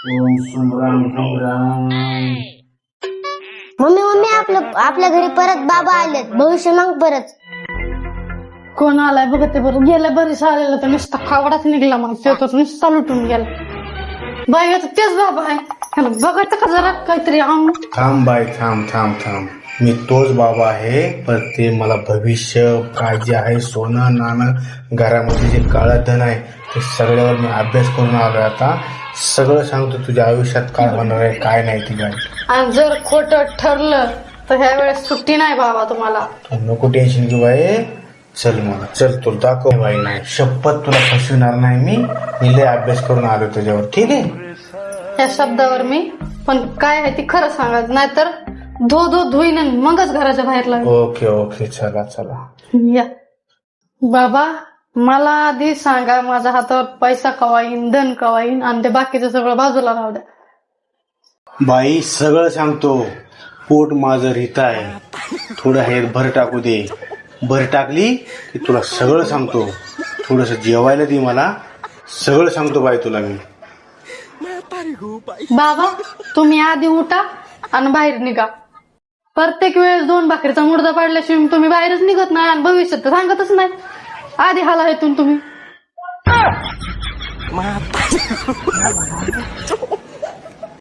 ओम सुमराम सुमराम. Mummy आपल्या घरी परत बाबा आलेत. भविष्य मग परत कोण आलाय बघ ते बरं. गेल्या बरीच आलेलं तर नुसता खावडाच निघला. मग ते तर नुसता लुटून गेला. बाई आता तेच बाबा आहे. ह्याला बघायचं का जरा काहीतरी थांब बाई, थांब थांब थांब. मी तोच बाबा आहे, पण ते मला भविष्य काय जे आहे, सोनं नाणं, घरामध्ये जे काळं धन आहे, ते सगळ्यावर मी अभ्यास करून आलोय. आता सगळं सांगतो तुझ्या आयुष्यात काय होणार आहे काय नाही तुझ्या. आणि जर खोटं ठरलं तर ह्या वेळेस सुट्टी नाही बाबा तुम्हाला. तू नको टेन्शन घेऊ बाई. चल मला, चल तुला दाखव बाई. नाही शपथ तुला फसविणार नाही मी लय अभ्यास करून आलो तुझ्यावर. ठीक आहे, या शब्दावर मी पण काय आहे ती खरं सांगा, नाहीतर धुईन आणि मगच घराच्या बाहेर लागेल. ओके ओके, चला चला. या बाबा, मला आधी सांगा माझ्या हातावर पैसा कवा येईन, धन कवा येईन, आणि ते बाकीचं सगळं बाजूला राहू द्या. बाई सगळं सांगतो. पोट माझं रित आहे, थोडं हे भर टाकू दे. भर टाकली की तुला सगळं सांगतो. थोडस जेवायला दे मला, सगळं सांगतो बाई तुला मी. बाबा तुम्ही आधी उठा आणि बाहेर निघा. प्रत्येक वेळेस 2 भाकरीचा मुर्दा पाडल्याशिवाय तुम्ही बाहेरच निघत नाही आणि भविष्यात तर सांगतच नाही. आधी हाला हेतून तुम्ही